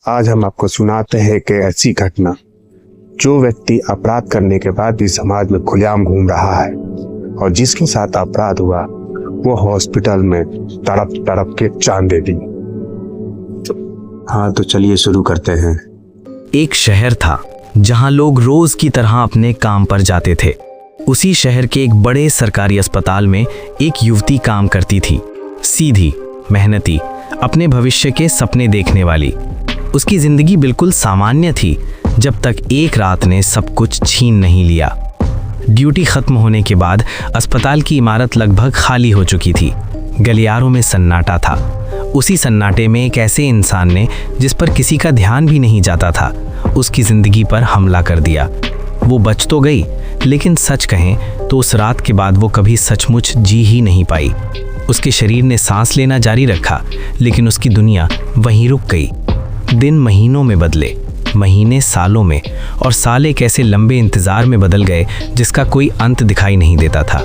आज हम आपको सुनाते हैं कि ऐसी घटना जो व्यक्ति अपराध करने के बाद भी समाज में खुलेआम घूम रहा है और जिसके साथ अपराध हुआ वो हॉस्पिटल में तड़प तड़प के जान दे दी। हाँ तो चलिए शुरू करते हैं। एक शहर था जहां लोग रोज की तरह अपने काम पर जाते थे। उसी शहर के एक बड़े सरकारी अस्पताल में एक युवती काम करती थी, सीधी, मेहनती, अपने भविष्य के सपने देखने वाली। उसकी जिंदगी बिल्कुल सामान्य थी जब तक एक रात ने सब कुछ छीन नहीं लिया। ड्यूटी खत्म होने के बाद अस्पताल की इमारत लगभग खाली हो चुकी थी। गलियारों में सन्नाटा था। उसी सन्नाटे में एक ऐसे इंसान ने, जिस पर किसी का ध्यान भी नहीं जाता था, उसकी जिंदगी पर हमला कर दिया। वो बच तो गई, लेकिन सच कहें तो उस रात के बाद वो कभी सचमुच जी ही नहीं पाई। उसके शरीर ने सांस लेना जारी रखा, लेकिन उसकी दुनिया वहीं रुक गई। दिन महीनों में बदले, महीने सालों में, और साल एक ऐसे लंबे इंतजार में बदल गए जिसका कोई अंत दिखाई नहीं देता था।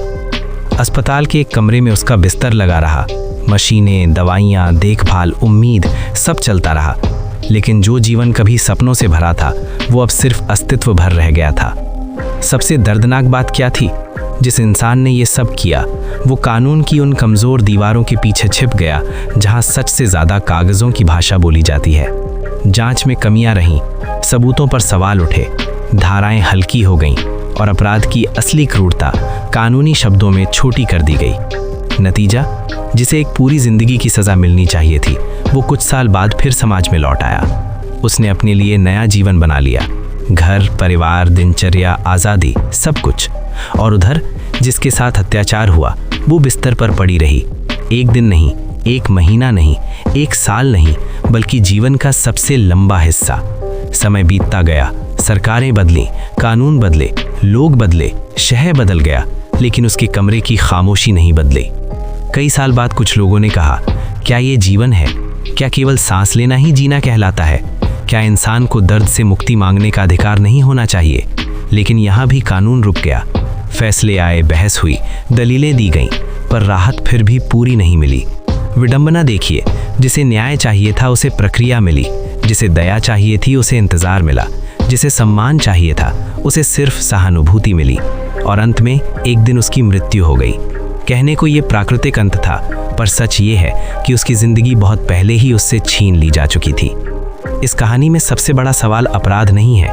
अस्पताल के एक कमरे में उसका बिस्तर लगा रहा। मशीनें, दवाइयाँ, देखभाल, उम्मीद, सब चलता रहा। लेकिन जो जीवन कभी सपनों से भरा था वो अब सिर्फ अस्तित्व भर रह गया था। सबसे दर्दनाक बात क्या थी? जिस इंसान ने ये सब किया वो कानून की उन कमज़ोर दीवारों के पीछे छिप गया जहां सच से ज़्यादा कागज़ों की भाषा बोली जाती है। जांच में कमियां रहीं, सबूतों पर सवाल उठे, धाराएं हल्की हो गईं और अपराध की असली क्रूरता कानूनी शब्दों में छोटी कर दी गई। नतीजा, जिसे एक पूरी जिंदगी की सज़ा मिलनी चाहिए थी, वो कुछ साल बाद फिर समाज में लौट आया। उसने अपने लिए नया जीवन बना लिया, घर, परिवार, दिनचर्या, आज़ादी, सब कुछ। और उधर जिसके साथ अत्याचार हुआ वो बिस्तर पर पड़ी रही। एक दिन नहीं, एक महीना नहीं, एक साल नहीं, बल्कि जीवन का सबसे लंबा हिस्सा। समय बीतता गया, सरकारें बदली, कानून बदले, लोग बदले, शहर बदल गया, लेकिन उसके कमरे की खामोशी नहीं बदली। कई साल बाद कुछ लोगों ने कहा, क्या ये जीवन है? क्या केवल सांस लेना ही जीना कहलाता है? क्या इंसान को दर्द से मुक्ति मांगने का अधिकार नहीं होना चाहिए? लेकिन यहाँ भी कानून रुक गया। फैसले आए, बहस हुई, दलीलें दी गईं, पर राहत फिर भी पूरी नहीं मिली। विडंबना देखिए, जिसे न्याय चाहिए था उसे प्रक्रिया मिली, जिसे दया चाहिए थी उसे इंतजार मिला, जिसे सम्मान चाहिए था उसे सिर्फ सहानुभूति मिली, और अंत में एक दिन उसकी मृत्यु हो गई। कहने को ये प्राकृतिक अंत था, पर सच ये है कि उसकी जिंदगी बहुत पहले ही उससे छीन ली जा चुकी थी। इस कहानी में सबसे बड़ा सवाल अपराध नहीं है,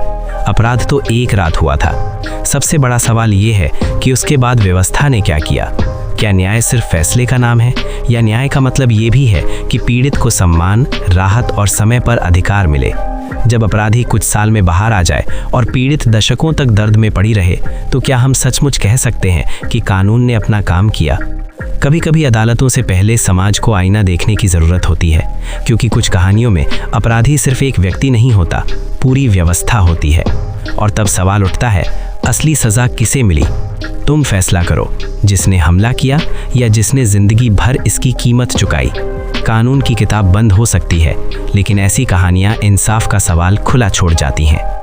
अपराध तो एक रात हुआ था। सबसे बड़ा सवाल ये है कि उसके बाद व्यवस्था ने क्या किया। क्या न्याय सिर्फ फैसले का नाम है, या न्याय का मतलब ये भी है कि पीड़ित को सम्मान, राहत और समय पर अधिकार मिले? जब अपराधी कुछ साल में बाहर आ जाए और पीड़ित दशकों तक दर्द में पड़ी रहे, तो क्या हम सचमुच कह सकते हैं कि कानून ने अपना काम किया? कभी कभी अदालतों से पहले समाज को आईना देखने की ज़रूरत होती है, क्योंकि कुछ कहानियों में अपराधी सिर्फ एक व्यक्ति नहीं होता, पूरी व्यवस्था होती है। और तब सवाल उठता है, असली सज़ा किसे मिली? तुम फैसला करो, जिसने हमला किया या जिसने ज़िंदगी भर इसकी कीमत चुकाई। कानून की किताब बंद हो सकती है, लेकिन ऐसी कहानियाँ इंसाफ का सवाल खुला छोड़ जाती हैं।